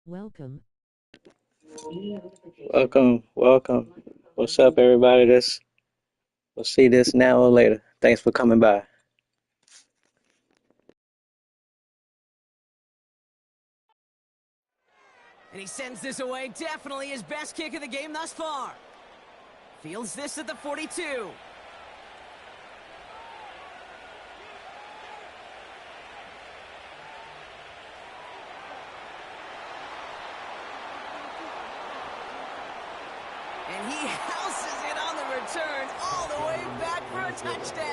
Welcome. Welcome. What's up, everybody? We'll see this now or later. Thanks for coming by. And he sends this away. Definitely his best kick of the game thus far. Fields this at the 42. And he houses it on the return all the way back for a touchdown.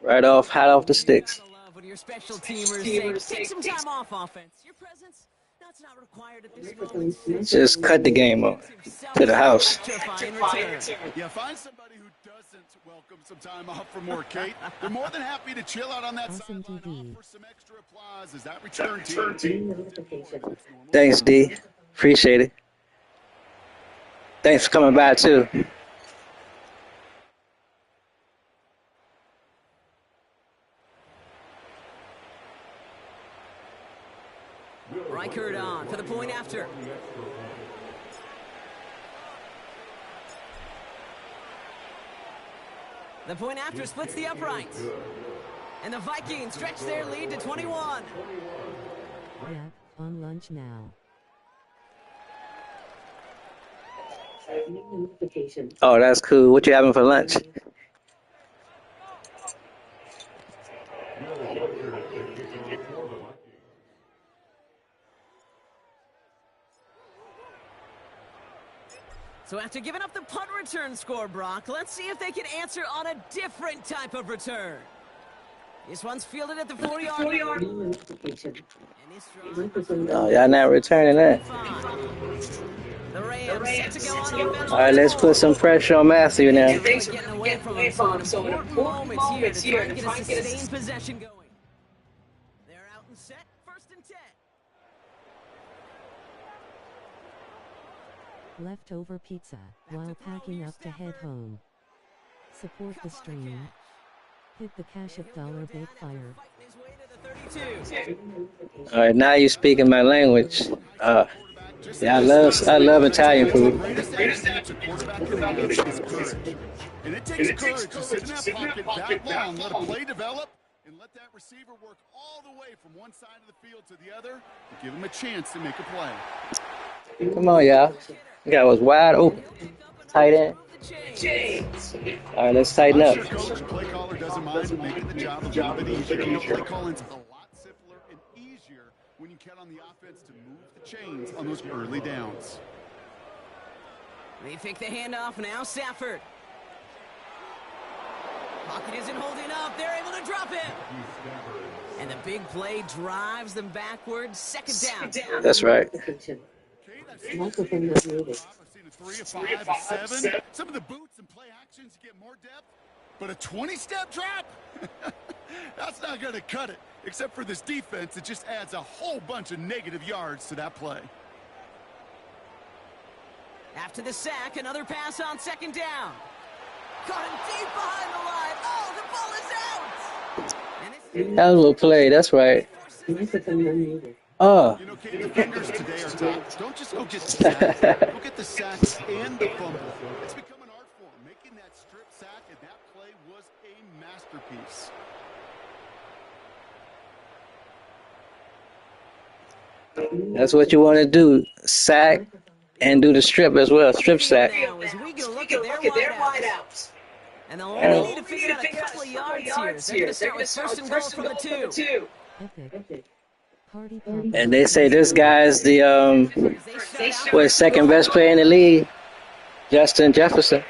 Right off, hot off the sticks. When your special teamers say, take some time off offense. Your presence, that's not required at this moment. Just cut the game on to the house. Yeah, find somebody who doesn't welcome some time off for more, Kate. They're more than happy to chill out on that Awesome sideline, offer some extra applause as that return team. Thanks, D. Appreciate it. Thanks for coming by, too. Reichert on for the point after. The point after splits the uprights. And the Vikings stretch their lead to 21. Yeah, on lunch now. Oh, that's cool. What you having for lunch? So after giving up the punt return score, Brock, let's see if they can answer on a different type of return. This one's fielded at the 40-yard line. Oh, y'all not returning that. The Rams set to go on offense. All right, let's put some pressure on Matthew now. Getting away from him. So an important moments here to try and get a sustained possession going. They're out and set. First and 10. Leftover pizza while packing up to head home. Support the stream. Hit the Cash App dollar bake fire. All right, now you're speaking my language. Yeah, I love Italian food. And it takes courage to sit in that pocket that long, let a play develop, and let that receiver work all the way from one side of the field to the other to give him a chance to make a play. Come on, y'all. The guy was wide open. Tight end. All right, let's tighten up. Coach, play caller doesn't mind making the job a little bit easier. Play calling's a lot simpler and easier when you count on the offense to move the chains on those early downs. They pick the handoff now. Stafford. Pocket isn't holding up. They're able to drop it. And the big play drives them backwards. Second down. That's right. I've seen a 3, a 5, a 7. Some of the boots and play actions get more depth, but a 20-step drop? That's not going to cut it. Except for this defense, it just adds a whole bunch of negative yards to that play. After the sack, another pass on second down. Caught him deep behind the line. Oh, the ball is out! That was a little play. That's right. Oh. You know, Kate, defenders today are taught, don't just go get the sack. Go get the sacks and the fumble. It's become an art form. Making that strip sack and that play was a masterpiece. That's what you want to do. Sack and do the strip as well. Strip sack. Now, as we can look at their wideouts. And they'll only need to figure out a couple of yards here. They're going to start with first and goal from the 2. Epic. Party. And they say this guy's the second best player in the league, Justin Jefferson.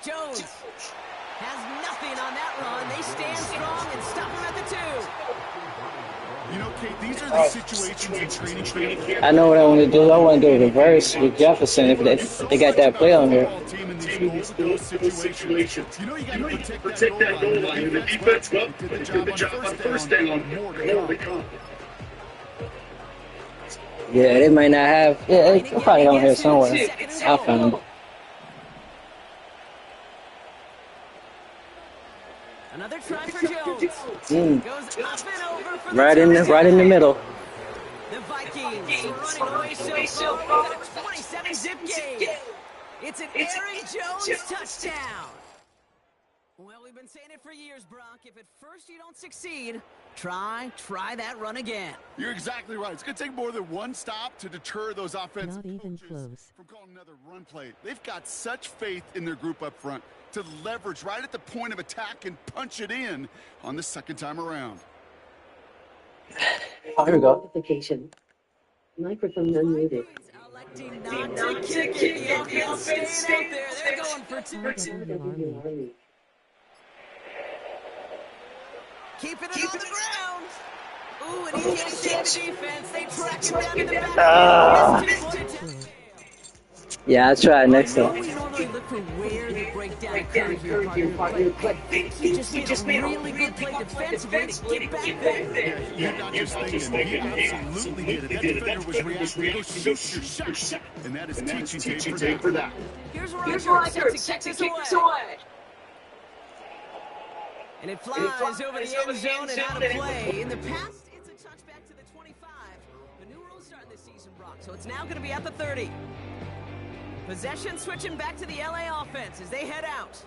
Jones has nothing on that run. They stand strong and stop him at the 2. You know, Kate, these are the situations in training. I know what I want to do. I want to do a reverse with Jefferson if they got that play on here. You know, you got to protect that goal line. The defense, well, did the job on first down. More to come. Yeah, they might not have. Yeah, Playing it's again probably on here against him. somewhere. Second and I goal. found them. Another try for Jones. Mm, Goes up and over for the right in the touchdown. middle. The Vikings running away so far with a 27-zip game. It's an Aaron Jones touchdown. Well, we've been saying it for years, Brock. If at first you don't succeed, try that run again. You're exactly right. It's going to take more than one stop to deter those offensive Not even coaches close. from calling another run play. They've got such faith in their group up front to leverage right at the point of attack and punch it in on the second time around. Oh, here we go. Notification. Microphone unmuted. Electing not to kick it. The offense staying out there. They're going for two. RWRE. Keeping it on the ground. Ooh, and he can't stand the defense. They track him down to the back. Ah. Yeah, I'll try next I know time. we normally look for where the breakdown occurred here, partner, but I think he just made a really good play defensively to get back there. You're not just thinking. He absolutely did it. That defender was reacting. Go shoot your shot. And that is teaching tape for that. Here's Reichert set to kick this away. And it flies over the end zone and out of play. In the past, it's a touchback to the 25. The new rules starting this season, Brock, so it's now going to be at the 30. Possession switching back to the LA offense as they head out.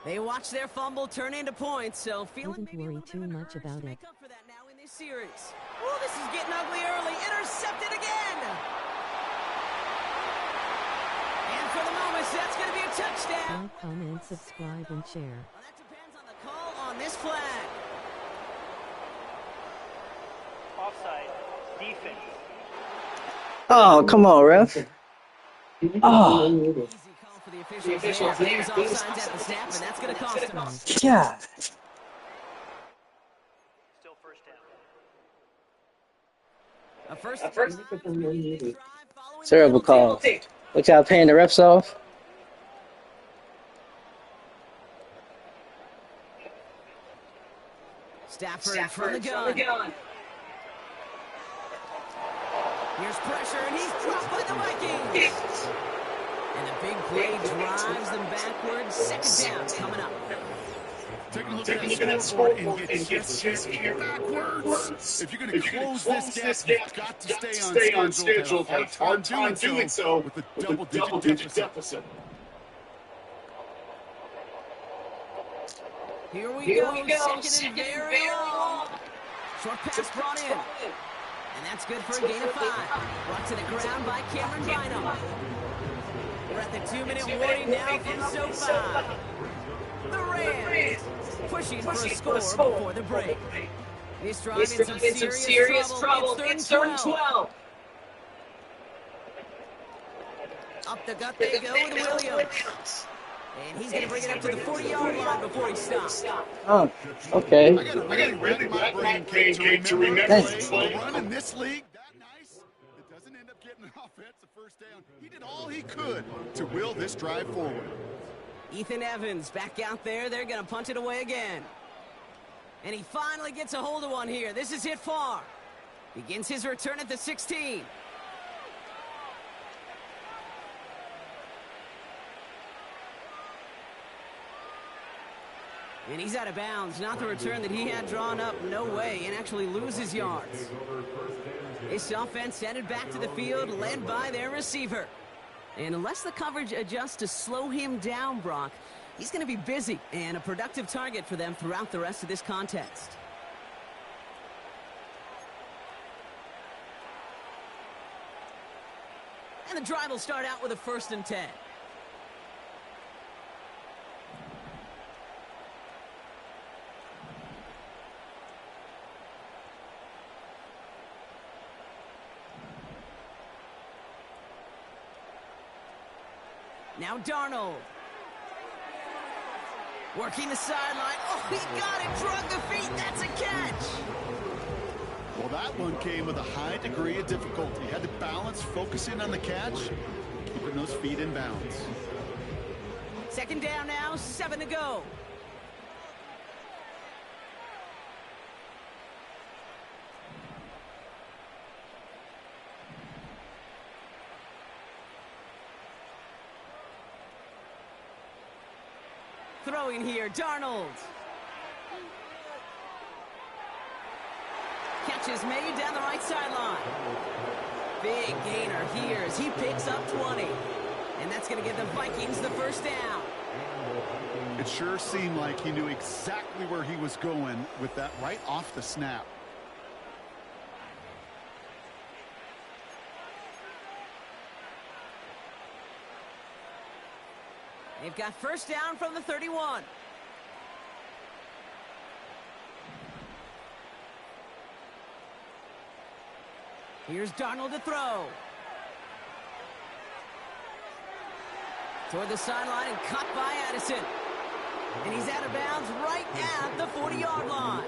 They watch their fumble turn into points, so feeling Wouldn't maybe a worry little too bit of much urge about to make it. up for that now in this series. Oh, this is getting ugly early. Intercepted again. And for the moment, that's going to be a touchdown. Like, comment, subscribe, and share. Well, that depends on the call on this flag. Offside. Defense. Oh, come on, ref. Oh, Easy call for the officials there. But he was offsides at the snap, and that's going to cost him. God. Still first down. A first Microphone unmuted. drive following the Terrible call. What y'all paying the refs off? Stafford from the gun. Here's pressure, and he's dropped by the Vikings. And the big play drives them backwards. Second down coming up. Taking a look at that scoreboard and get just backwards. If you're going to close this gap, you've got to stay on schedule. Had a hard time doing so with a double-digit deficit. Here we go. Second and very long. Short pass brought in. And that's good for a gain of 5. Brought to the ground by Cameron Bynum. We're at the 2-minute warning now from SoFi. The Rams pushing for a score before the break. This drive in some serious trouble. It's third and 12. Up the gut they go with Williams. And he's going to bring it up to the 40-yard line before he stops. Oh, okay. I got to really rack my brain to remember a run in this league that nice that doesn't end up getting an offensive first down. He did all he could to will this drive forward. Ethan Evans back out there. They're going to punt it away again. And he finally gets a hold of one here. This is hit far. Begins his return at the 16. And he's out of bounds. Not the return that he had drawn up. No way. And actually loses yards. This offense headed back to the field, led by their receiver. And unless the coverage adjusts to slow him down, Brock, he's going to be busy and a productive target for them throughout the rest of this contest. And the drive will start out with a 1st and 10. Now Darnold. Working the sideline. Oh, he got it. Drug the feet. That's a catch. Well, that one came with a high degree of difficulty. Had to balance, focusing on the catch, keeping those feet in bounds. Second down now, 7 to go. throwing here. Darnold. Catch is made down the right sideline. Big gainer here as he picks up 20. And that's going to give the Vikings the first down. It sure seemed like he knew exactly where he was going with that right off the snap. They've got first down from the 31. Here's Darnold to throw. Toward the sideline and caught by Addison. And he's out of bounds right at the 40-yard line.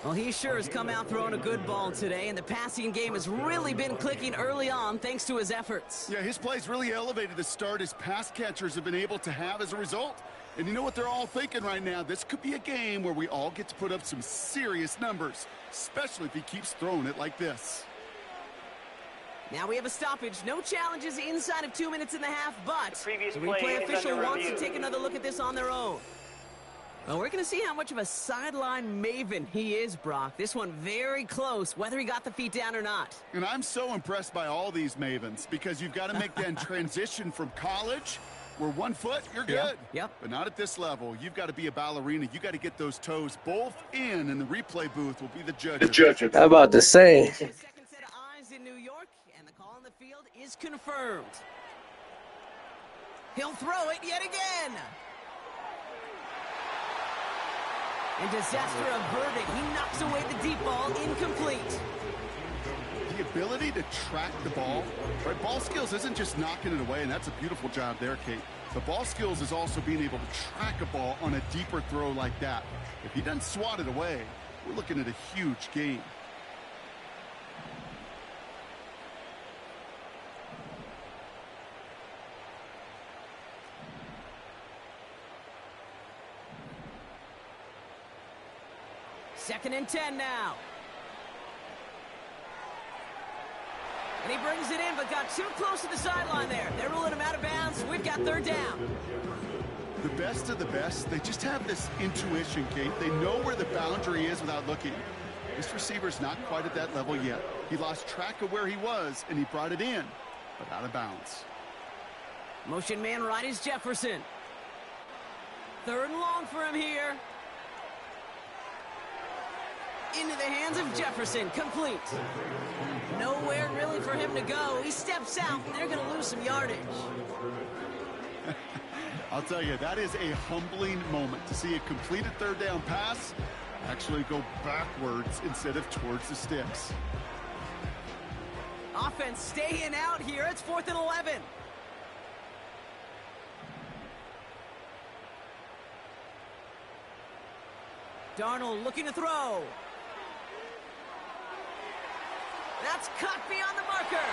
Well, he sure has come out throwing a good ball today, and the passing game has really been clicking early on thanks to his efforts. Yeah, his plays really elevated the start his pass catchers have been able to have as a result. And you know what they're all thinking right now? This could be a game where we all get to put up some serious numbers, especially if he keeps throwing it like this. Now we have a stoppage. No challenges inside of 2 minutes and a half, but the play replay is official under wants to review. take another look at this on their own. Well, we're going to see how much of a sideline maven he is, Brock. This one very close, whether he got the feet down or not. And I'm so impressed by all these mavens because you've got to make that transition from college where 1 foot, you're good. Yep. But not at this level. You've got to be a ballerina. You got to get those toes both in, and the replay booth will be the judge. How about to say? Second set of eyes in New York, and the call on the field is confirmed. He'll throw it yet again. And disaster averted. He knocks away the deep ball, incomplete. The ability to track the ball, right? Ball skills isn't just knocking it away, and that's a beautiful job there, Kate. The ball skills is also being able to track a ball on a deeper throw like that. If he doesn't swat it away, we're looking at a huge gain. Second and 10 now. And he brings it in, but got too close to the sideline there. They're ruling him out of bounds. We've got third down. The best of the best, they just have this intuition, Kate. They know where the boundary is without looking. This receiver's not quite at that level yet. He lost track of where he was, and he brought it in, but out of bounds. Motion man right is Jefferson. Third and long for him here. Into the hands of Jefferson, complete. Nowhere really for him to go. He steps out, and they're going to lose some yardage. I'll tell you, that is a humbling moment to see a completed third down pass actually go backwards instead of towards the sticks. Offense staying out here. It's 4th and 11. Darnold looking to throw. That's caught beyond the marker.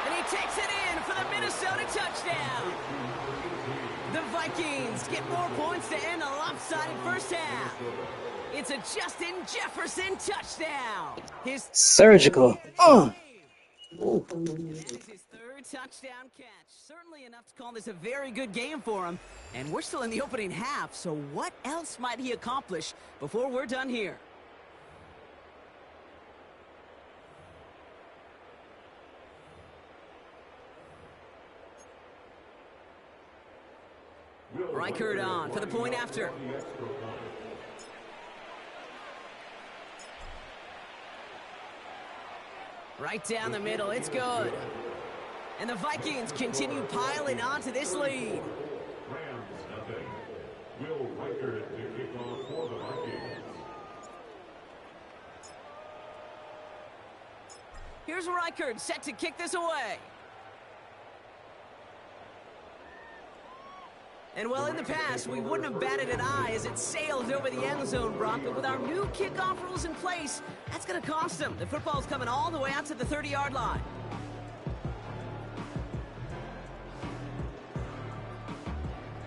And he takes it in for the Minnesota touchdown. The Vikings get more points to end a lopsided first half. It's a Justin Jefferson touchdown. His Surgical. This is his third touchdown catch. Certainly enough to call this a very good game for him. And we're still in the opening half, so what else might he accomplish before we're done here? Reichert on for the point after. Right down the middle, it's good. And the Vikings continue piling onto this lead. Will Reichert to kick off for the Vikings. Here's Reichert set to kick this away. And well, in the past, we wouldn't have batted an eye as it sailed over the end zone, Brock. But with our new kickoff rules in place, that's going to cost them. The football's coming all the way out to the 30-yard line.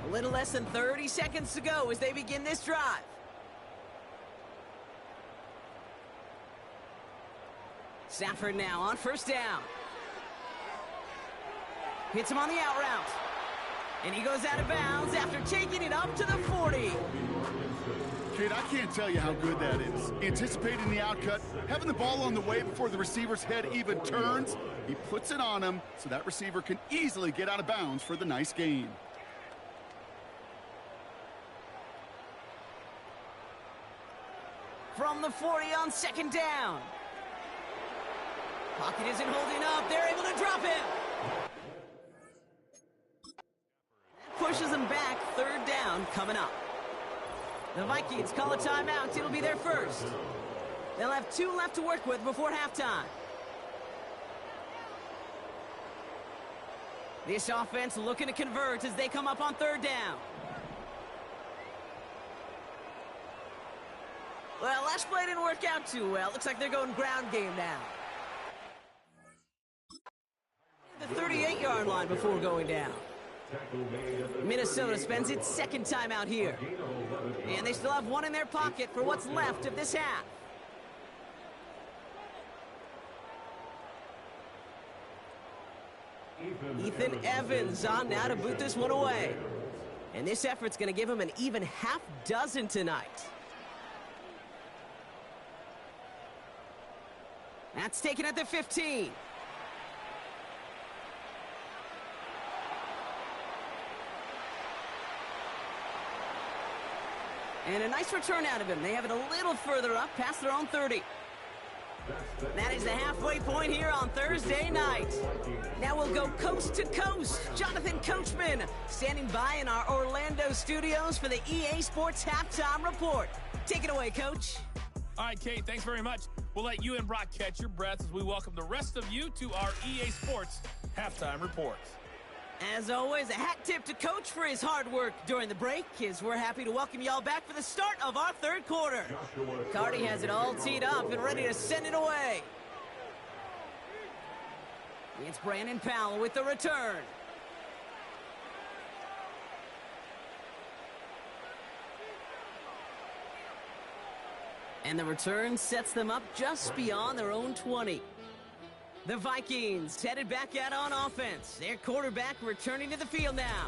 A little less than 30 seconds to go as they begin this drive. Stafford now on first down. Hits him on the out route. And he goes out of bounds after taking it up to the 40. Kid, I can't tell you how good that is. Anticipating the outcut, having the ball on the way before the receiver's head even turns, he puts it on him so that receiver can easily get out of bounds for the nice gain. From the 40 on second down. Pocket isn't holding up. They're able to drop him. Pushes him back. Third down coming up. The Vikings call a timeout. It'll be their first. They'll have 2 left to work with before halftime. This offense looking to convert as they come up on third down. Well, last play didn't work out too well. Looks like they're going ground game now. The 38-yard line before going down. Minnesota spends its second timeout here. And they still have 1 in their pocket for what's left of this half. Ethan Evans on now to boot this one away. And this effort's going to give him an even half dozen tonight. That's taken at the 15. And a nice return out of him. They have it a little further up past their own 30. That is the halfway point here on Thursday night. Now we'll go coast to coast. Jonathan Coachman standing by in our Orlando studios for the EA Sports Halftime Report. Take it away, Coach. All right, Kate, thanks very much. We'll let you and Brock catch your breath as we welcome the rest of you to our EA Sports Halftime Report. As always, a hat tip to Coach for his hard work during the break, as we're happy to welcome y'all back for the start of our third quarter. Cardi has it all teed up and ready to send it away. It's Brandon Powell with the return. And the return sets them up just beyond their own 20. The Vikings headed back out on offense. Their quarterback returning to the field now.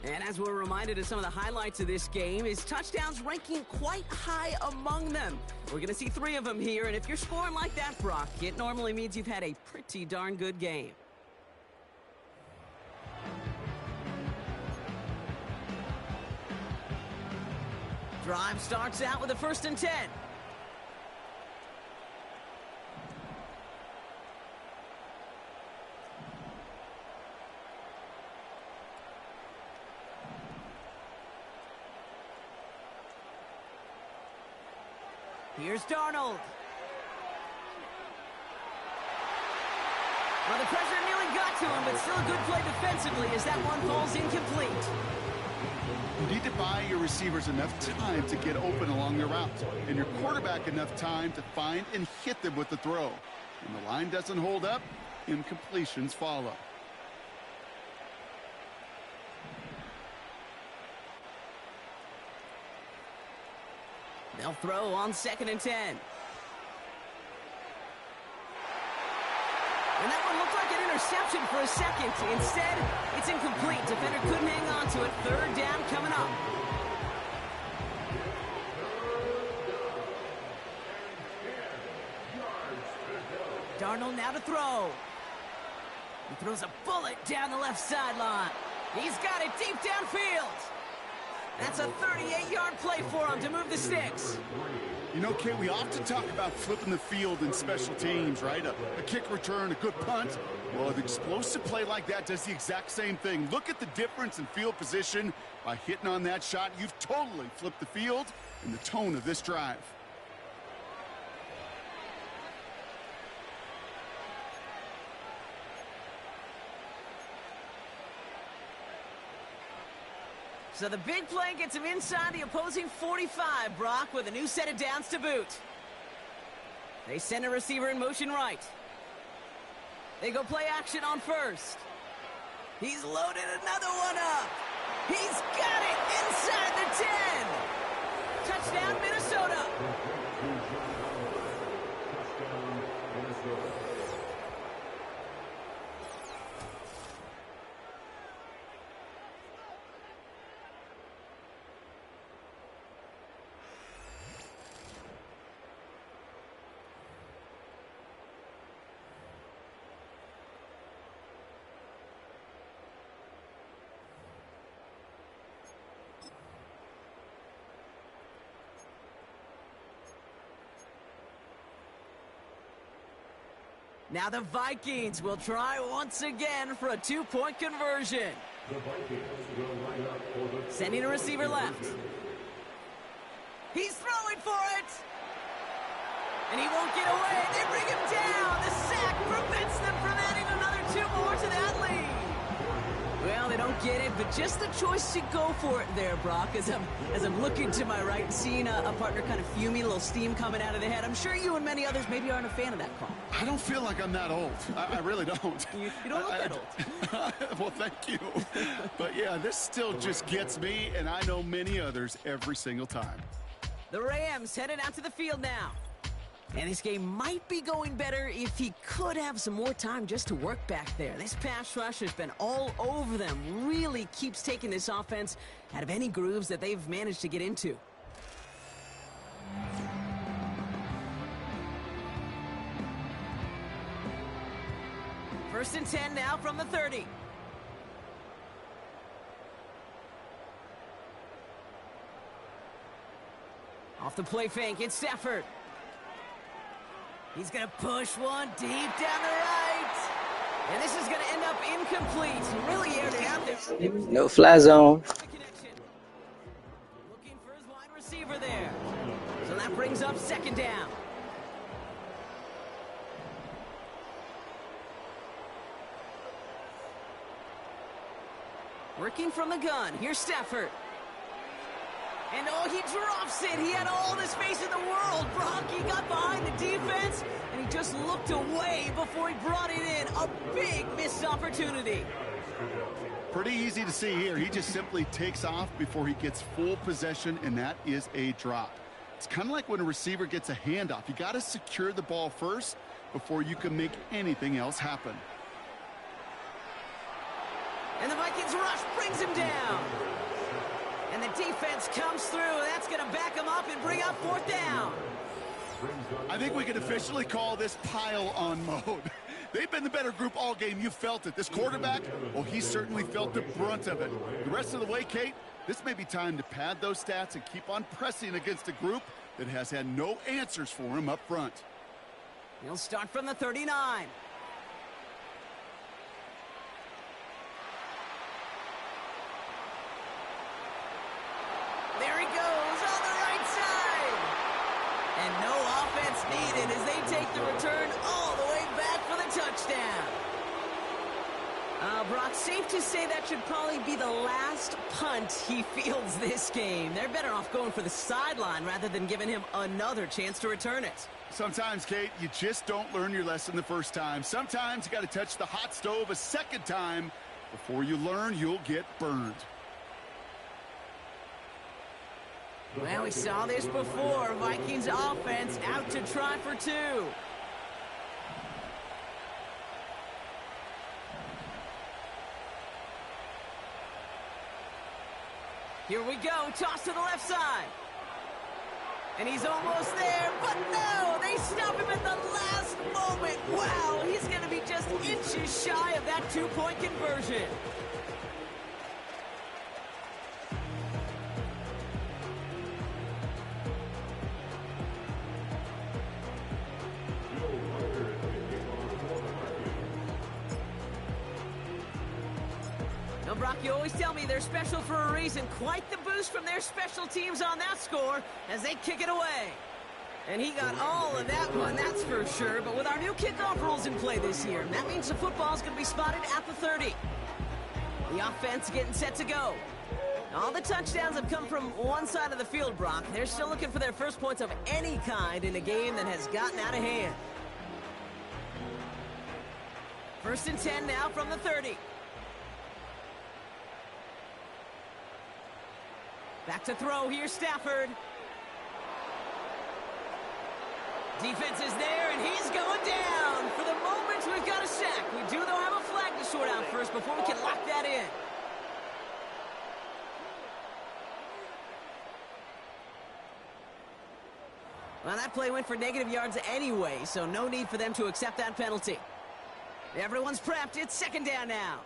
And as we're reminded of some of the highlights of this game, his touchdowns ranking quite high among them. We're going to see 3 of them here, and if you're scoring like that, Brock, it normally means you've had a pretty darn good game. Drive starts out with a 1st and 10. Here's Darnold. Well, the pressure nearly got to him, but still a good play defensively as that one falls incomplete. You need to buy your receivers enough time to get open along their route, and your quarterback enough time to find and hit them with the throw. When the line doesn't hold up, incompletions follow. They'll throw on 2nd and 10. And that one looked like an interception for a second. Instead, it's incomplete. Defender couldn't hang on to it. 3rd down coming up. Darnold now to throw. He throws a bullet down the left sideline. He's got it deep downfield. That's a 38-yard play for him to move the sticks. You know, Kate, we often talk about flipping the field in special teams, right? A kick return, a good punt. Well, an explosive play like that does the exact same thing. Look at the difference in field position. By hitting on that shot, you've totally flipped the field and the tone of this drive. So the big play gets him inside the opposing 45, Brock, with a new set of downs to boot. They send a receiver in motion right. They go play action on 1st. He's loaded another one up. He's got it inside the 10. Touchdown, Minnesota. Now the Vikings will try once again for a 2-point conversion. Sending a receiver left. He's throwing for it. And he won't get away. They bring him down. The sack prevents them from adding another 2 more to that lead. Well, they don't get it, but just the choice to go for it there, Brock. As I'm looking to my right and seeing a partner kind of fuming, a little steam coming out of the head. I'm sure you and many others maybe aren't a fan of that call. I don't feel like I'm that old. I really don't. You don't look that old. Well, thank you. But yeah, this still just gets me, and I know many others every single time. The Rams headed out to the field now. And this game might be going better if he could have some more time just to work back there. This pass rush has been all over them. Really keeps taking this offense out of any grooves that they've managed to get into. First and 10 now from the 30. Off the play fake, it's Stafford. He's going to push one deep down the right. And this is going to end up incomplete. He really aired it out there. No fly zone. Looking for his wide receiver there. So that brings up second down. Working from the gun. Here's Stafford. And oh, he drops it. He had all the space in the world. Brock, he got behind the defense, and he just looked away before he brought it in. A big missed opportunity. Pretty easy to see here. He just simply takes off before he gets full possession, and that is a drop. It's kind of like when a receiver gets a handoff. You got to secure the ball first before you can make anything else happen. And the Vikings rush brings him down. And the defense comes through. That's going to back him up and bring up fourth down. I think we can officially call this pile-on mode. They've been the better group all game. You felt it. This quarterback, well, he certainly felt the brunt of it. The rest of the way, Kate, this may be time to pad those stats and keep on pressing against a group that has had no answers for him up front. He'll start from the 39. There he goes on the right side. And no offense needed as they take the return all the way back for the touchdown. Brock, safe to say that should probably be the last punt he fields this game. They're better off going for the sideline rather than giving him another chance to return it. Sometimes, Kate, you just don't learn your lesson the first time. Sometimes you got to touch the hot stove a second time. Before you learn, you'll get burned. Well, we saw this before. Vikings offense out to try for two. Here we go. Toss to the left side. And he's almost there, but no! They stop him at the last moment. Wow, he's going to be just inches shy of that two-point conversion. Now, Brock, you always tell me they're special for a reason. Quite the boost from their special teams on that score as they kick it away. And he got all of that one, that's for sure. But with our new kickoff rules in play this year, that means the football's going to be spotted at the 30. The offense getting set to go. All the touchdowns have come from one side of the field, Brock. They're still looking for their first points of any kind in a game that has gotten out of hand. First and 10 now from the 30. Back to throw, here's Stafford. Defense is there, and he's going down. For the moment, we've got a sack. We do, though, have a flag to sort out first before we can lock that in. Well, that play went for negative yards anyway, so no need for them to accept that penalty. Everyone's prepped. It's second down now.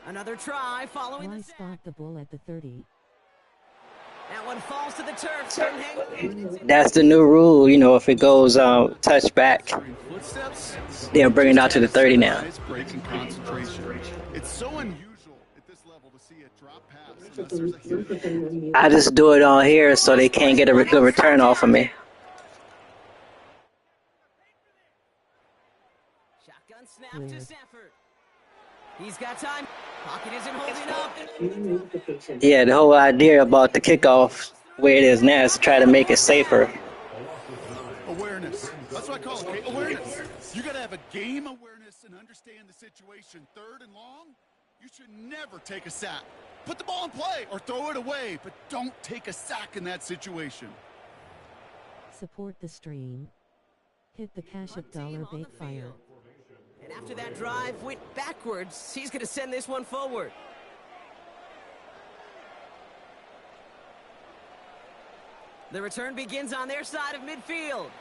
Another try following Why the sack. spot the bull at the 30? That one falls to the turf. Couldn't hang. That's the new rule. You know, if it goes touchback, Footsteps. they'll bring it out to the 30 now. Breaking concentration. It's so unusual at this level to see a drop pass unless there's a hit. I just do it on here so they can't get a good return off of me. Shotgun snap to Sanford. He's got time. Pocket isn't holding up. Yeah, the whole idea about the kickoff where it is now is to try to make it safer. Awareness. That's what I call it. Awareness. You got to have a game awareness and understand the situation. 3rd and long, you should never take a sack. Put the ball in play or throw it away, but don't take a sack in that situation. Support the stream. Hit the Cash App dollar bait fire. And after that drive went backwards, he's going to send this one forward. The return begins on their side of midfield.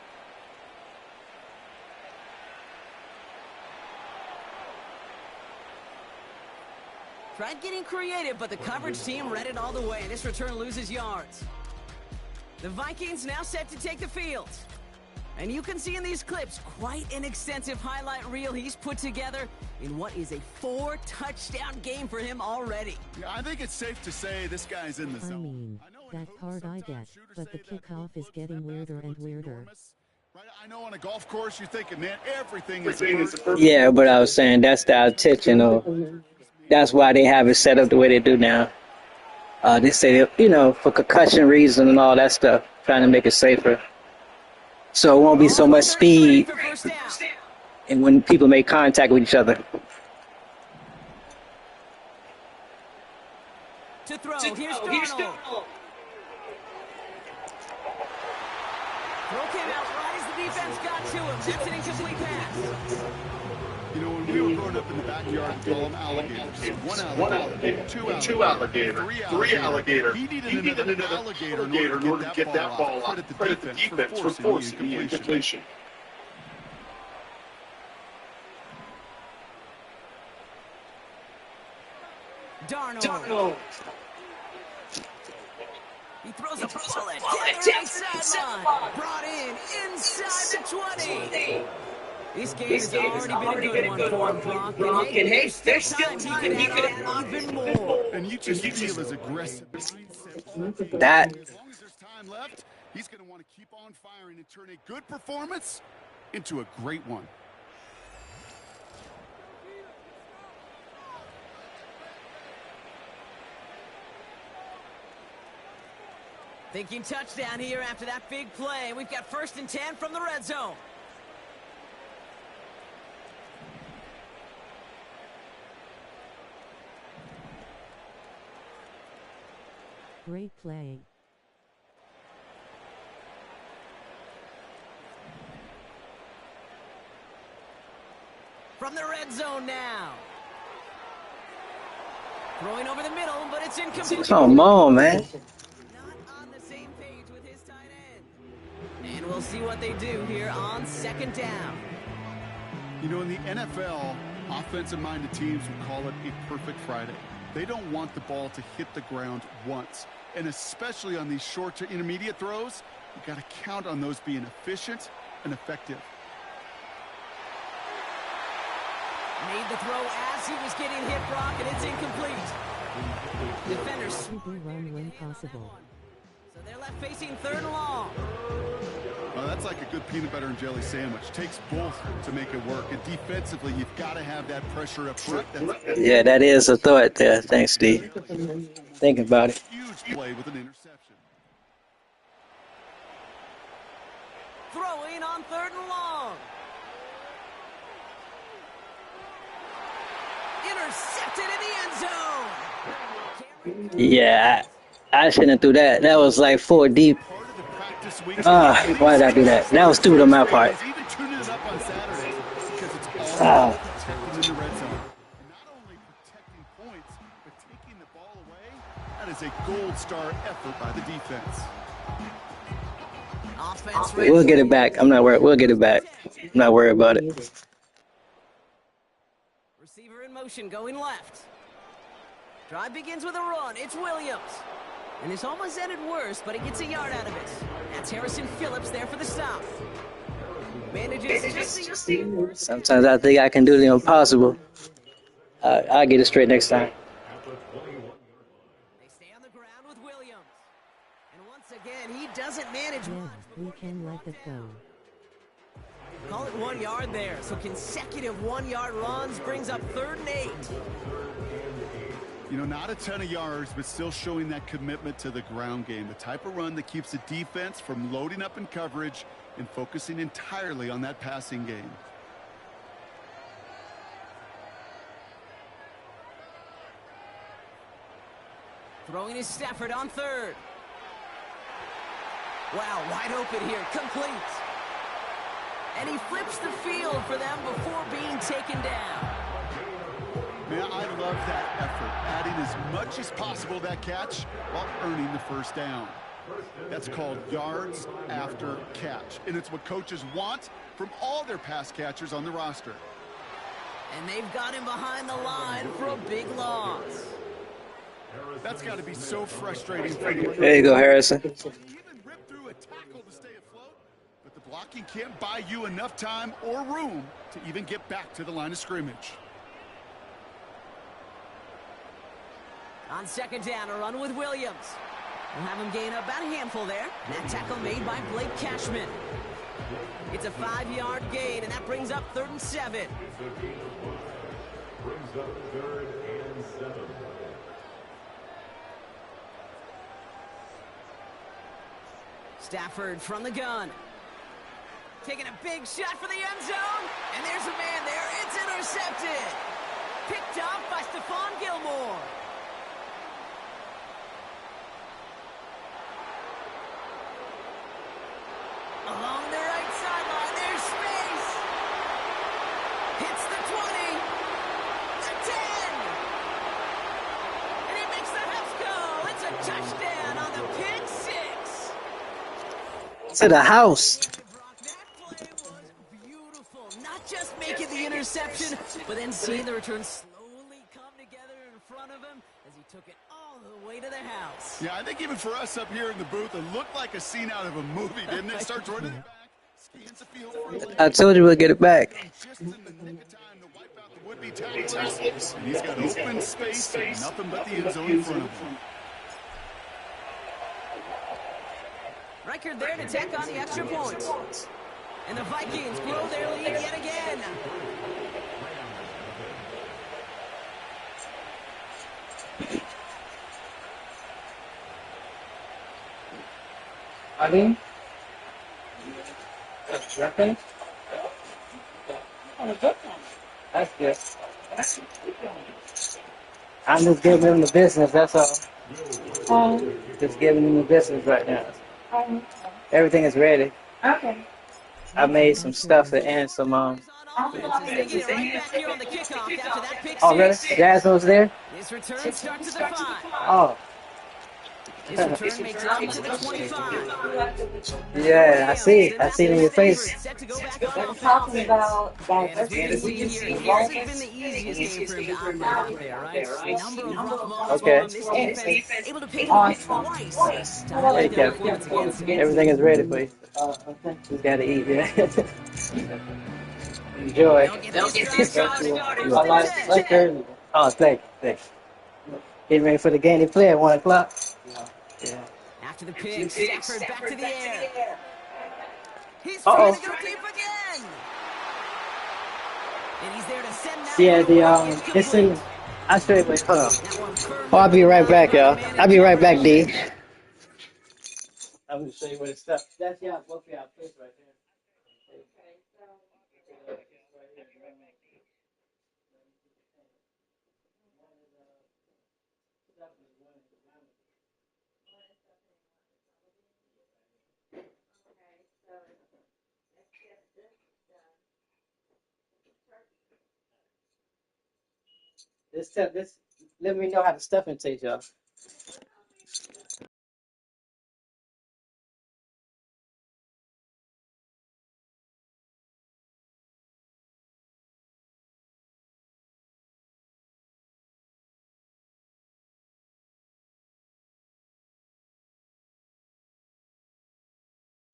Tried getting creative, but the coverage team read it all the way. This return loses yards. The Vikings now set to take the field. And you can see in these clips quite an extensive highlight reel he's put together in what is a 4-touchdown game for him already. Yeah, I think it's safe to say this guy's in the zone. I mean, that part I get, but the kickoff is getting weirder and weirder. Right, I know on a golf course you're thinking, man, everything is perfect. Yeah, but I was saying that's the attention. That's why they have it set up the way they do now. They say, you know, for concussion reasons and all that stuff, trying to make it safer. So it won't be so much speed and when people make contact with each other. To throw, here's Darnold. Throw came out right as the defense got to him. That's an incomplete pass. You know, when we were growing up in the backyard, we call them alligators. One alligator, two alligator, three alligator. He needed another alligator in order to get that ball out. Credit the defense for forcing the incompletion. Darnold. He throws a bullet down the right sideline. Brought in inside the 20. This game has already been a good one for him, Brock. And hey, there's still time. He could add even more. And you just feel as aggressive. That. As long as there's time left, he's going to want to keep on firing and turn a good performance into a great one. Thinking touchdown here after that big play. We've got 1st and 10 from the red zone. Great play. From the red zone now. Throwing over the middle, but it's incomplete. Come on, man. Not on the same page with his tight end. And we'll see what they do here on 2nd down. You know, in the NFL, offensive-minded teams would call it a perfect Friday. They don't want the ball to hit the ground once. And especially on these short to intermediate throws, you got to count on those being efficient and effective. Made the throw as he was getting hit, Brock, and it's incomplete. Defenders Super run when possible. So they're left facing 3rd and long. Well, that's like a good peanut butter and jelly sandwich. Takes both to make it work. And defensively, you've got to have that pressure up front. Yeah, that is a thought there. Thanks, Steve. Think about it. Huge play with an interception. Throwing on 3rd and long. Intercepted in the end zone. Yeah, I shouldn't have threw that. That was like 4 deep. Why did I do that? That was stupid on my part. Even tuning it up on Saturday because it's Ah. all protected in the red zone. Not only protecting points, but taking the ball away. That is a gold star effort by the defense. Offense We'll get it back. I'm not worried. We'll get it back. I'm not worried about it. Receiver in motion going left. Drive begins with a run. It's Williams. And this almost ended worse, but he gets a yard out of it. That's Harrison Phillips there for the stop. Manages just the... Sometimes I think I can do the impossible. I'll get it straight next time. They stay on the ground with Williams. And once again, he doesn't manage Yeah, much. we can let it go. Call it 1 yard there. So consecutive 1-yard runs brings up 3rd and 8. You know, not a ton of yards, but still showing that commitment to the ground game. The type of run that keeps the defense from loading up in coverage and focusing entirely on that passing game. Throwing is Stafford on 3rd. Wow, wide open here. Complete. And he flips the field for them before being taken down. Man, I love that effort, adding as much as possible to that catch while earning the first down. That's called yards after catch, and it's what coaches want from all their pass catchers on the roster. And they've got him behind the line for a big loss. That's got to be so frustrating for the There you go, Harrison. He even ripped through a tackle to stay afloat, but the blocking can't buy you enough time or room to even get back to the line of scrimmage. On 2nd down, a run with Williams. We'll have him gain about a handful there. That tackle made by Blake Cashman. It's a 5-yard gain, and that brings up 3rd and 7. Brings up 3rd and 7. Stafford from the gun. Taking a big shot for the end zone. And there's a man there. It's intercepted. Picked off by Stephon Gilmore. Along the right sideline, there's space. Hits the 20. The 10. And he makes the Huffs go. It's a touchdown on the pick 6. To the house. Brock, that play was beautiful. Not just making the interception, but then seeing the return slowly come together in front of him as he took it all the way to the house. Yeah, I think even for us up here in the booth, it looked like a scene out of a movie, didn't it? Starts running it back, scans the field for a lane. I told you we'll get it back. Just in the nick of time to wipe out the would-be tacklers. And he's got open space and nothing but the end zone in front of him. Reichard there to tack on the extra point. And the Vikings grow their lead yet again. I mean, nothing. That's good. I'm just giving him the business, that's all. Just giving him the business right now. Everything is ready. Okay. I made some stuff and some They get it right back here on the kickoff after that pick Oh really? six. Jasmine's there? This return starts at the 5. Oh. This return makes it up to the 25. Yeah, I see it. I see it in your face. Set to go back I'm on talking offense. about And as we can diversity. see here, it hasn't been the easiest game for him to operate out there, right? A number of rough moments Okay. from this defense, able to pick him up twice to highlight their performance against him. Everything is ready for you. You gotta eat, yeah. Enjoy. They'll get this drive started. Oh, thank you. Getting ready for the game they play at 1 o'clock. Yeah. After the pick, Stafford back to the air. He's Uh-oh. trying to go deep again. And he's there to send that Yeah, one the away. it's in. I straight wait. Hold on. That one firmly Oh, I'll be right back, y'all. I'll be right back, D. managed. I'm gonna show you where the stuff. That's y'all, both of y'all place right there. This let me know how the stuffing tastes, y'all.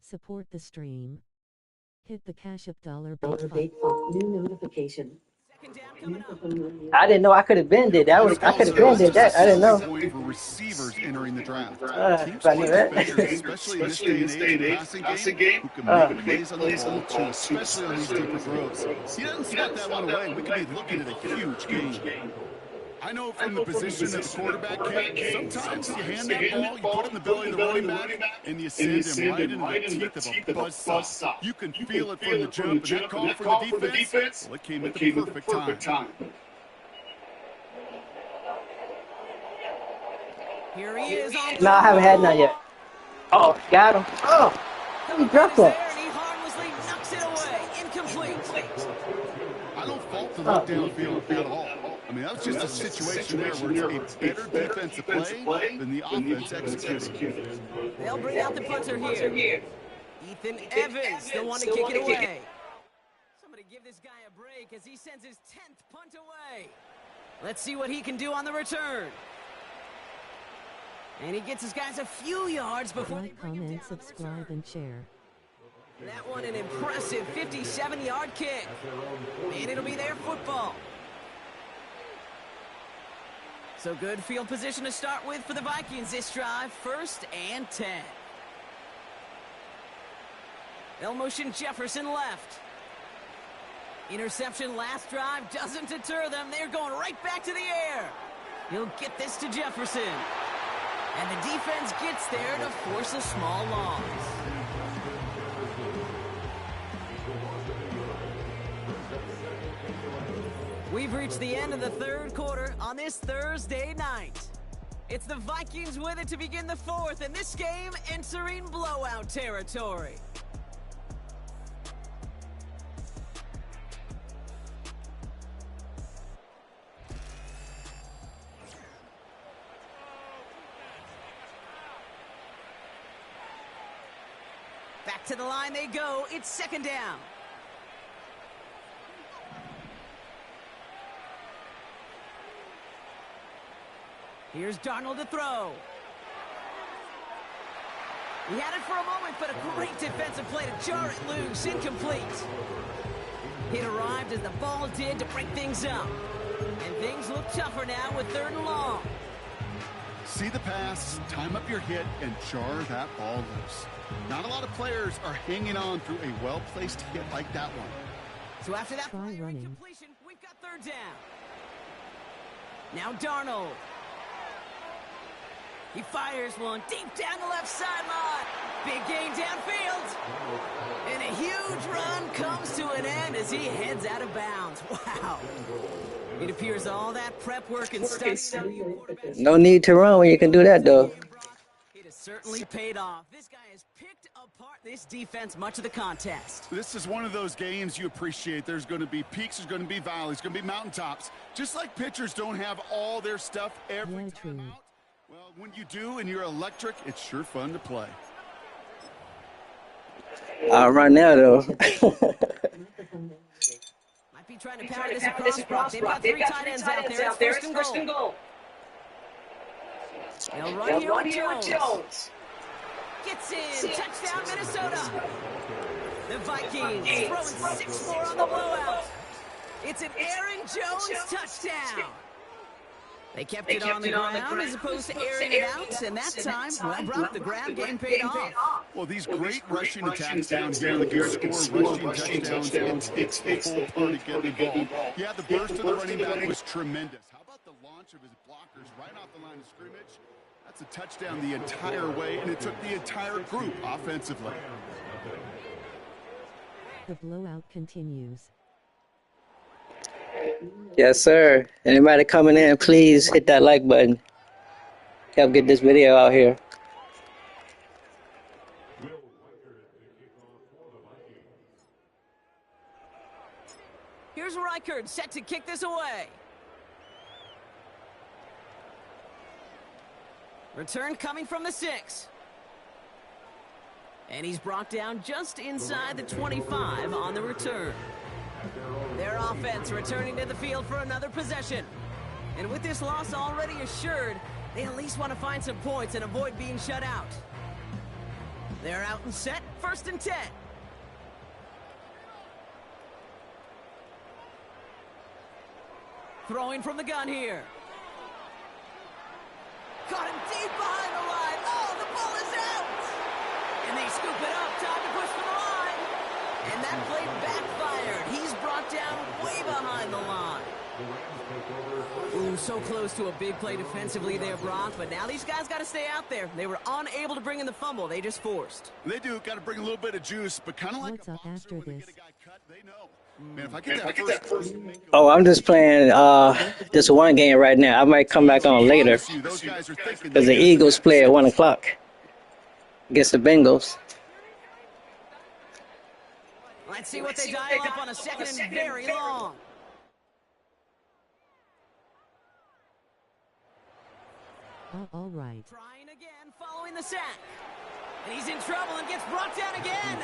Support the stream. Hit the Cash App $bait New notification. Second down coming up. I didn't know I could have been did that. I could have been did that. I didn't know. Point for receivers entering the draft. If I knew that. Defenders, especially in this day and age passing game, who can make plays on the ball too, especially on these deeper throws. He doesn't sweat that one away. We could be looking at a huge game. I know from the position of the quarterback, Kate, sometimes you hand that ball, you put it in the belly of the running back, and you send him right into the teeth of a buzzsaw. You can feel it from the jump, and that call for the defense, well, it came at the perfect time. Here he is on No, I haven't had none yet. Oh, got him. Oh, he dropped that. there, and he harmlessly knocks it away. Incomplete. I don't fault the look downfield at all. I mean, that was just a situation there where it's a better defensive play than the offense executed. They'll bring out the punter here. Ethan Evans, the one to kick it away. Somebody give this guy a break as he sends his 10th punt away. Let's see what he can do on the return. And he gets his guys a few yards before they Like, bring him comment, down on the subscribe, return. and share. That one an impressive 57-yard kick. And it'll be their football. So good field position to start with for the Vikings this drive. 1st and 10. They'll motion Jefferson left. Interception last drive doesn't deter them. They're going right back to the air. He'll get this to Jefferson. And the defense gets there to force a small loss. We've reached the end of the 3rd quarter on this Thursday night. It's the Vikings with it to begin the 4th, and this game entering blowout territory. Back to the line they go. It's 2nd down. Here's Darnold to throw. He had it for a moment, but a great defensive play to jar it loose. Incomplete. It arrived as the ball did to break things up. And things look tougher now with 3rd and long. See the pass, time up your hit, and jar that ball loose. Not a lot of players are hanging on through a well-placed hit like that one. So after that Try prior running. incompletion, we've got 3rd down. Now Darnold. He fires one deep down the left sideline. Big gain downfield. And a huge run comes to an end as he heads out of bounds. Wow. It appears all that prep work and study. No need to run when you can do that, though. It has certainly paid off. This guy has picked apart this defense much of the contest. This is one of those games you appreciate. There's going to be peaks, there's going to be valleys, there's going to be mountaintops. Just like pitchers don't have all their stuff every Yeah, time true. out. Well, when you do and you're electric, it's sure fun to play. I'll run now, though. Might be trying to power this across, Brock. They've got 3 tight ends out there. It's 1st and goal. They'll run here with Jones. Gets in. Touchdown, Minnesota. The Vikings throwing 6 more on the blowout. It's an Aaron Jones touchdown. They kept it on the ground as opposed to airing it out, and that time, well, Brock, the ground game paid off. Well, these great rushing attacks down here, like you score rushing touchdowns, it's a full party getting involved. Yeah, the burst of the running back was tremendous. How about the launch of his blockers right off the line of scrimmage? That's a touchdown the entire way, and it took the entire group offensively. The blowout continues. Yes, sir. Anybody coming in, please hit that like button. Help get this video out here. Here's Reichard set to kick this away. Return coming from the 6. And he's brought down just inside the 25 on the return. Their offense returning to the field for another possession. And with this loss already assured, they at least want to find some points and avoid being shut out. They're out and set, 1st and 10. Throwing from the gun here. Caught him deep behind the line. Oh, the ball is out! And they scoop it up, time to push for the line. And that play backfired. He's brought down way behind the line. Ooh, so close to a big play defensively there, Brock, but now these guys got to stay out there. They were unable to bring in the fumble. They just forced. They do. Got to bring a little bit of juice, but kind of like What's a up boxer after when they this? get a guy cut, they know. Man, if I get that first Oh, I'm just playing just one game right now. I might come back on later those guys are thinking because the Eagles play at 1 o'clock against the Bengals. Let's see what they dial up on a 2nd and very long. All right. Trying again, following the sack. And he's in trouble and gets brought down again.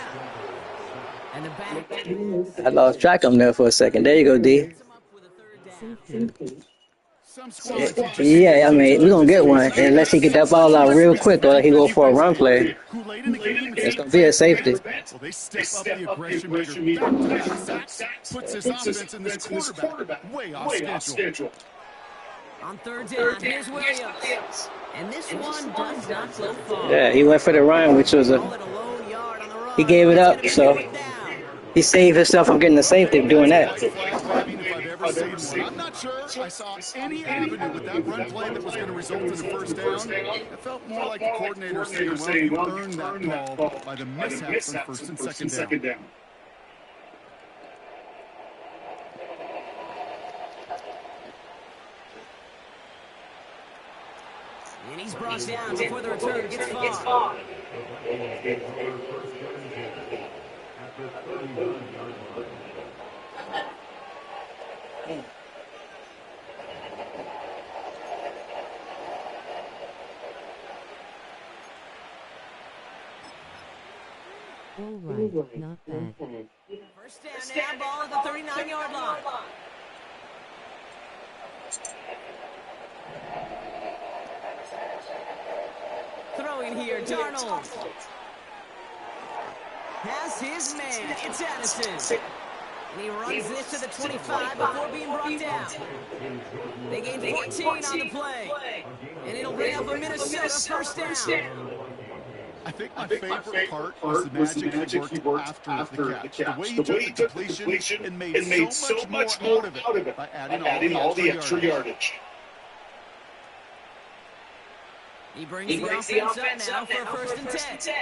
And the back. I lost track of him there for a second. There you go, D. Safety. Some squads Yeah, I mean, we're going to get one unless he get that ball out real quick or he go for a run play. who late in the game It's going to be a safety. well, they step up the aggression meter. Back-to-back sacks puts this offense and this quarterback way off schedule. On 3rd down, here's Williams. And this one does not go far. Yeah, he went for the run, which was Call it a lone yard on the run. he gave it It's up, gonna be so fourth down. he saved himself from getting the safety doing that. Flag grabbing if I've ever seen one. I'm not sure I saw any avenue with that run play that was going to result in a first down. It felt more like the coordinator saying, well, you earned that call by the mishaps on 1st and 2nd down. And he's brought down before the return gets far. All right. Not bad. First down now, ball at the 39-yard line. Throwing here, Darnold. Has his man. It's Addison. And he runs this to the 25 before being brought down. They gain 14 on the play. And it'll bring up a Minnesota first down. I think my favorite part was the magic he worked after the catch. The way he took the depletion and made so much more out of it by adding all the extra yardage. He brings the offense up now for 1st and 10.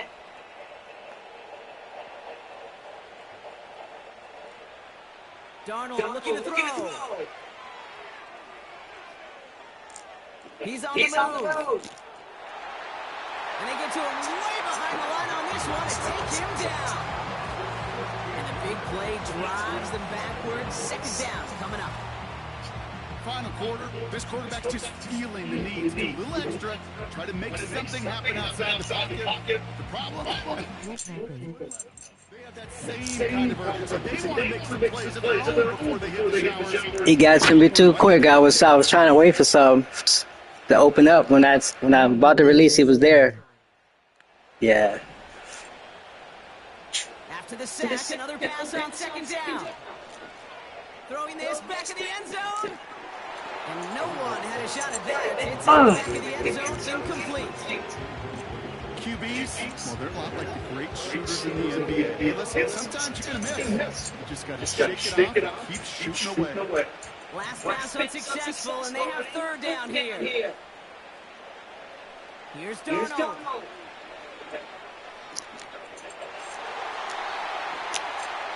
Darnold looking to throw. He's on the move. And they get to him way behind the line on this one to take him down. And the big play drives them backwards. 2nd down coming up. Final quarter, this quarterback's just feeling the need to do a little extra, try to make something happen outside the pocket. The problem? What happened? They have that same kind of urgency. They want to make some plays of their own before they hit the showers. He got to me too quick. I was trying to wait for some to open up. When I'm about to release, he was there. Yeah. After the sack, another pass on 2nd down. Throwing this back in the end zone. And no one had a shot at that. It's in the back of the end zone, incomplete. QBs, well, they're a lot like the great shooters in the NBA. Hey, listen, sometimes you're going to miss. You just got to shake it off and keep shooting away. Last pass unsuccessful, and they have 3rd down here. Here's Darnold.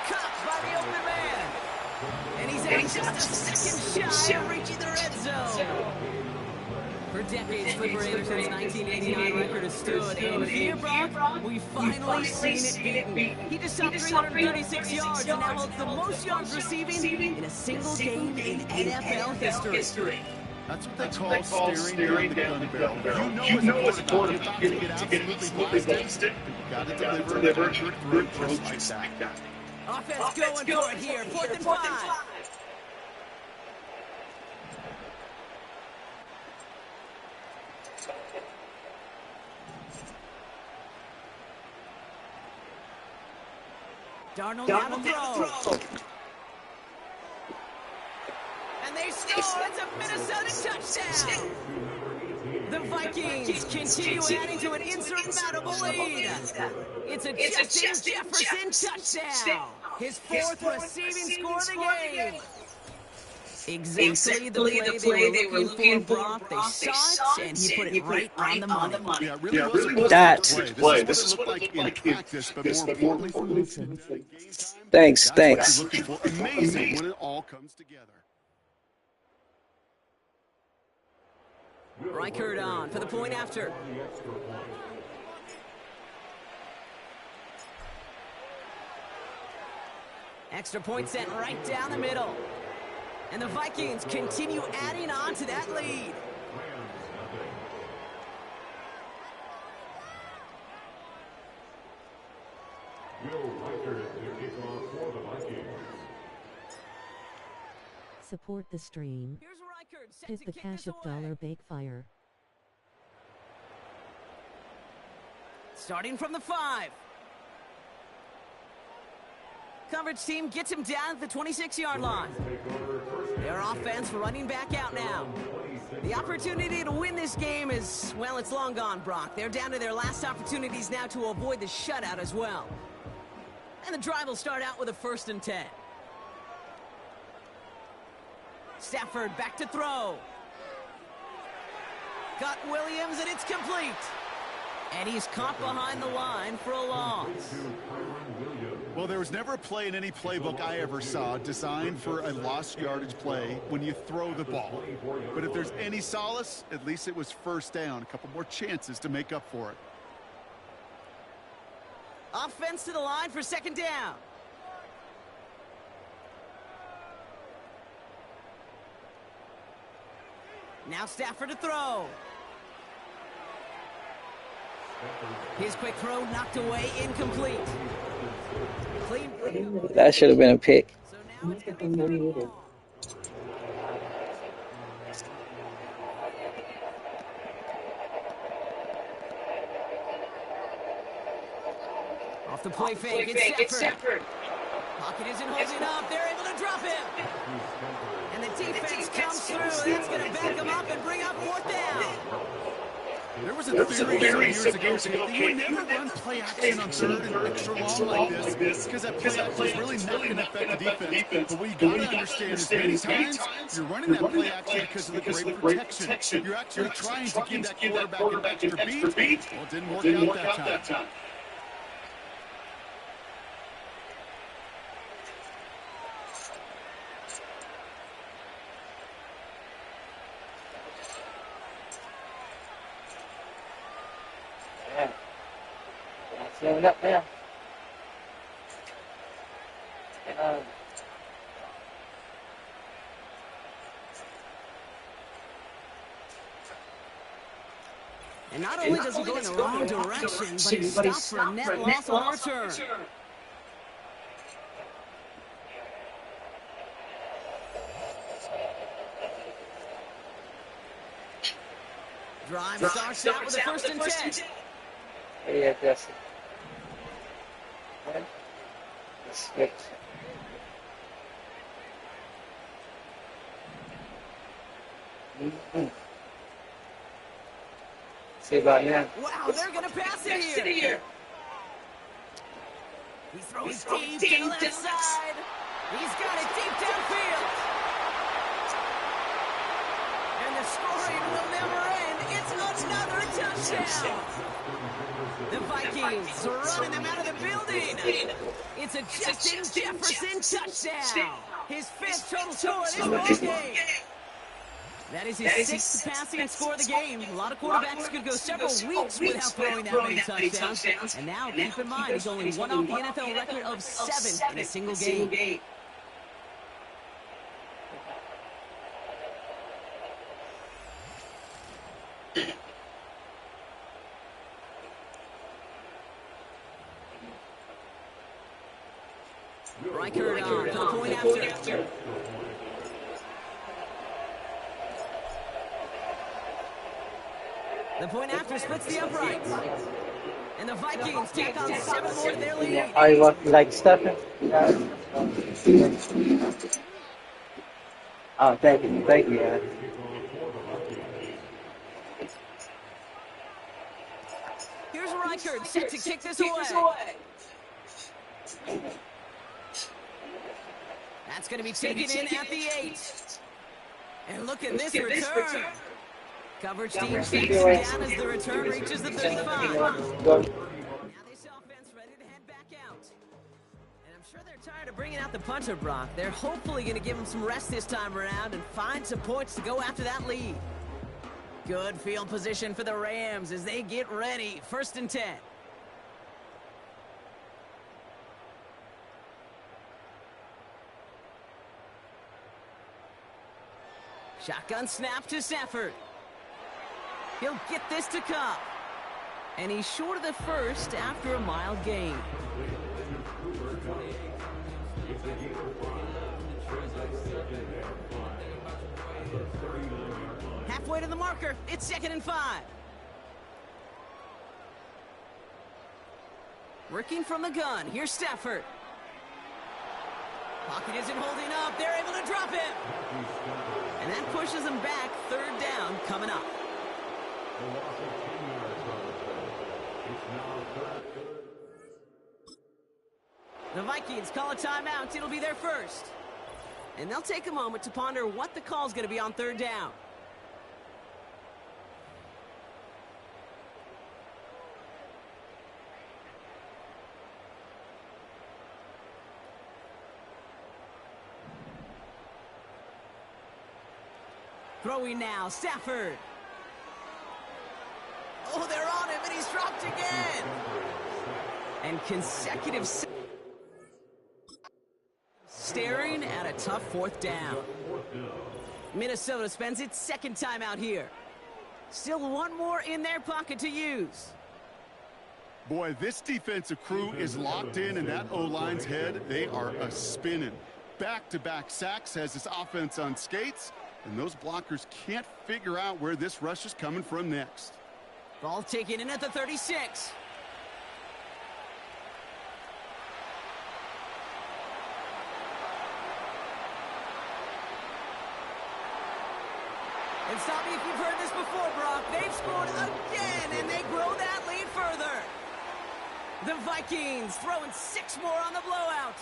Cut by the open man. And he's at just a second shy of reaching the red zone. For decades, Flipper Anderson's 1989 record has stood. And here, Brock, we've finally seen it beaten. He just shot 336 yards and now holds the most yards receiving in a single game in NFL history. That's what they call staring down the gun barrel. You know as a quarterback, you're about to get absolutely blasted. You got to deliver a good throw just like that. Offense going for it here. 4th and 5. Darnold now to throw. And they score. It's a Minnesota touchdown. The Vikings continue adding to an insurmountable lead. It's a Justin Jefferson touchdown. His fourth receiving score of the game. Exactly the play they were looking for, Brock. They saw it, and he put it right on the money. Yeah, really wasn't That. This is what it looked like in practice, but more importantly for Wilson. Thanks. That's what you're looking for. Amazing when it all comes together. Reichert on for the point after. Extra point sent right down the middle. And the Vikings continue adding on to that lead. Will Reichert to kick off for the Vikings. Support the stream. Here's Reichert set Hit to the kick cash this up away. dollar bake fire. Starting from the 5. Coverage team gets him down at the 26-yard line. Their offense running back out now. The opportunity to win this game is, well, it's long gone, Brock. They're down to their last opportunities now to avoid the shutout as well. And the drive will start out with a 1st and 10. Stafford back to throw. Got Williams, and it's complete. And he's caught behind the line for a loss. Well, there was never a play in any playbook I ever saw designed for a lost yardage play when you throw the ball. But if there's any solace, at least it was 1st down. A couple more chances to make up for it. Offense to the line for 2nd down. Now Stafford to throw. His quick throw knocked away, incomplete. Clean. That should have been a pick. So now it's going to be Microphone 3rd and unmuted. long. Off the play fake, it's Stafford. Pocket isn't holding up. They're able to drop him. And the defense comes through. That's going to back him up and bring up 4th down. There was a theory some years ago that you would never run play action on 3rd and extra long like this because that play action is really not going to affect the defense. But what you got to understand is many times you're running that play action because of the great protection. You're actually trying to give that quarterback an extra beat. Well, it didn't work out that time. Slowing up now. And not only does he go in the wrong direction, but he's stopped for a net loss on return. Drive starts out with a 1st and 10. Yeah, that's it. Switch. See about now. Wow, they're going to pass it here. He throws deep to the left side. He's got it deep downfield. And the scoring will never end. It's another touchdown. The Vikings running them out of the building. It's a Justin Jefferson touchdown. His 5th total score in this ball game. That is his 6th passing score of the game. A lot of quarterbacks could go several weeks without throwing that many touchdowns. And now, keep in mind, he's only one off the NFL record of 7 in a single game. Reichert on for the point after. The point after splits the uprights. And the Vikings take on 7 more to their lead. Oh, you like stuffing? Oh, thank you. Thank you, guys. Here's Reichert set to kick this away. That's going to be taken in at the 8. And look at this return. Coverage team takes it down as the return reaches the 35. Now this offense ready to head back out. And I'm sure they're tired of bringing out the punter, Brock. They're hopefully going to give him some rest this time around and find some points to go after that lead. Good field position for the Rams as they get ready. 1st and 10. Shotgun snap to Stafford. He'll get this to Cup. And he's short of the first after a mild gain. Halfway to the marker. It's 2nd and 5. Working from the gun. Here's Stafford. Pocket isn't holding up. They're able to drop him. And that pushes them back. 3rd down coming up. The Vikings call a timeout. It'll be their first. And they'll take a moment to ponder what the call's going to be on 3rd down. Throwing now, Stafford. Oh, they're on him, and he's dropped again. And consecutive staring at a tough 4th down. Minnesota spends its 2nd timeout here. Still 1 more in their pocket to use. Boy, this defensive crew is locked in that O-line's head. They are a-spinning. Back-to-back sacks has this offense on skates, and those blockers can't figure out where this rush is coming from next. Ball taken in at the 36. And stop me if you've heard this before, Brock. They've scored again, and they grow that lead further. The Vikings throwing 6 more on the blowout.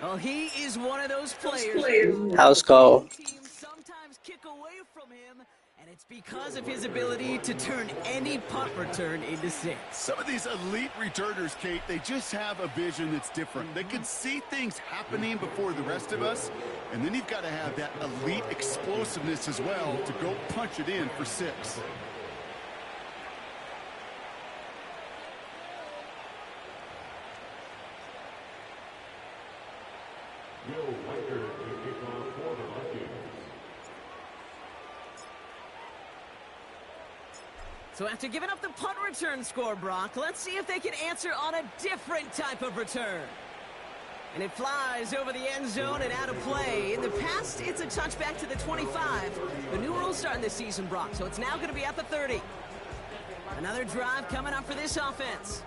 Well, he is one of those players. House call. Teams sometimes kick away from him, and it's because of his ability to turn any punt return into 6. Some of these elite returners, Kate, they just have a vision that's different. They can see things happening before the rest of us, and then you've got to have that elite explosiveness as well to go punch it in for 6. So after giving up the punt return score, Brock, let's see if they can answer on a different type of return. And it flies over the end zone and out of play. In the past, it's a touchback to the 25. The new rules starting this season, Brock, so it's now going to be at the 30. Another drive coming up for this offense.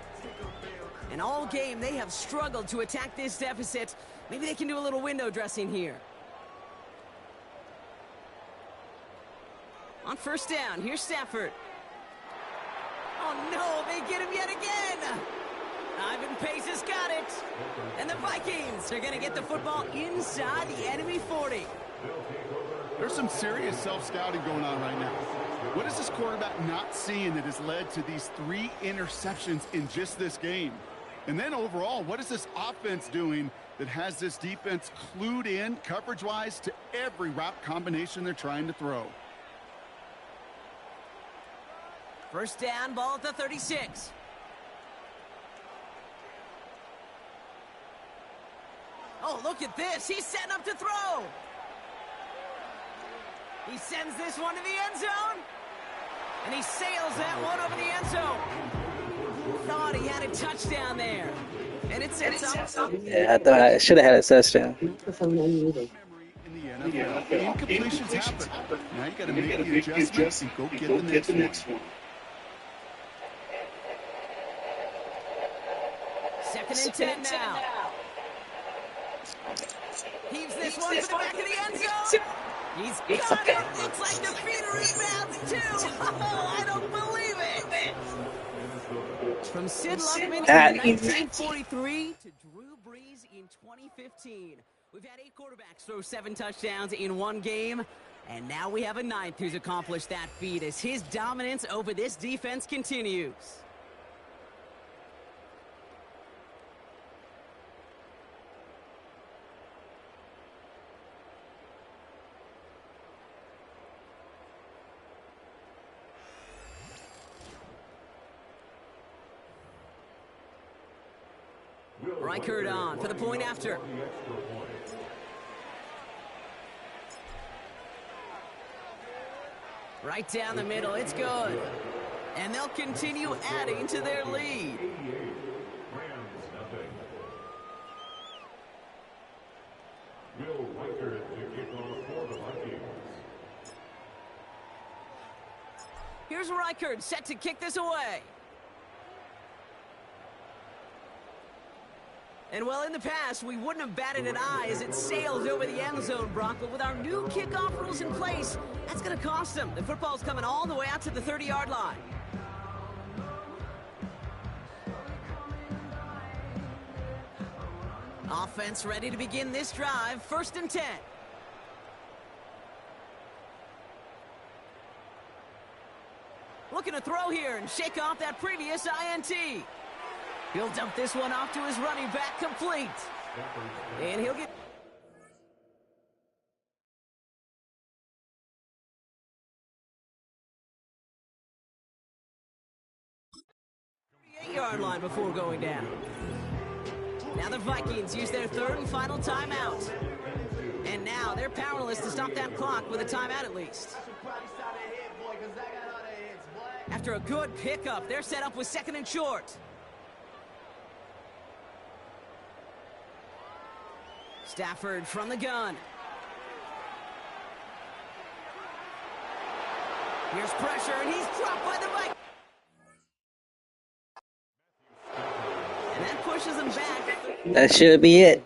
And all game, they have struggled to attack this deficit. Maybe they can do a little window dressing here. On 1st down, here's Stafford. Oh, no, they get him yet again. Ivan Pace has got it. And the Vikings are going to get the football inside the enemy 40. There's some serious self-scouting going on right now. What is this quarterback not seeing that has led to these 3 interceptions in just this game? And then overall, what is this offense doing that has this defense clued in coverage-wise to every route combination they're trying to throw? 1st down, ball at the 36. Oh, look at this. He's setting up to throw. He sends this one to the end zone. And he sails that one over the end zone. Thought he had a touchdown there. And it sets up. Yeah, I thought I should have had a touchdown. Microphone unmuted. In the NFL, incompletions happen. Now you got to make the adjustments and go get the next one. Second and 10 now. Heaves this one for the back of the end zone. He's got it. Looks like the feeder rebounds too. Oh, I don't believe it. From Sid Luckman in 1943 to Drew Brees in 2015. We've had 8 quarterbacks throw 7 touchdowns in one game. And now we have a 9th who's accomplished that feat as his dominance over this defense continues. Reichert on for the point after. Right down the middle, it's good. And they'll continue adding to their lead. Will Reichert to kick off for the Vikings. Here's Reichert set to kick this away. And well, in the past, we wouldn't have batted an eye as it sails over the end zone, Brock. But with our new kickoff rules in place, that's going to cost them. The football's coming all the way out to the 30-yard line. Offense ready to begin this drive. 1st and 10. Looking to throw here and shake off that previous INT. He'll dump this one off to his running back, complete. And he'll get... the 8-yard line before going down. Now the Vikings use their 3rd and final timeout. And now they're powerless to stop that clock with a timeout at least. After a good pickup, they're set up with 2nd and short. Stafford from the gun. Here's pressure, and he's dropped by the Vikings. And that pushes him back. That should be it.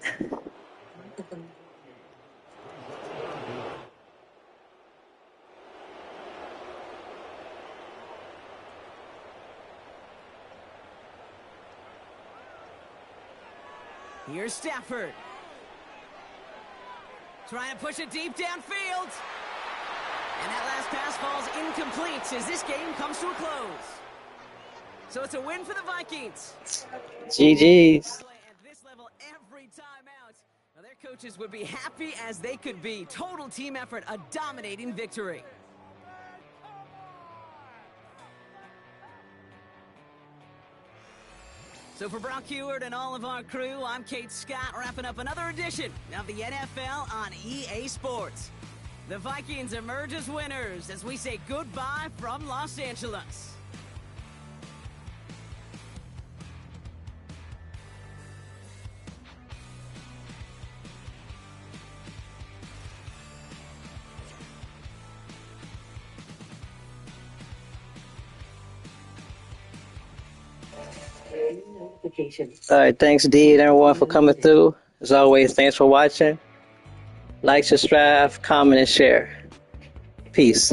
Here's Stafford. Trying to push it deep downfield. And that last pass falls incomplete as this game comes to a close. So it's a win for the Vikings. GG's. At this level, every time out. Now their coaches would be happy as they could be. Total team effort, a dominating victory. So for Brock Heward and all of our crew, I'm Kate Scott, wrapping up another edition of the NFL on EA Sports. The Vikings emerge as winners as we say goodbye from Los Angeles. Notifications. All right, thanks, D, and everyone for coming through. As always, thanks for watching. Like, subscribe, comment, and share. Peace.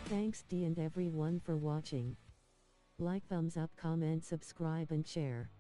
Thanks D and everyone for watching. Like, thumbs up, comment, subscribe and share.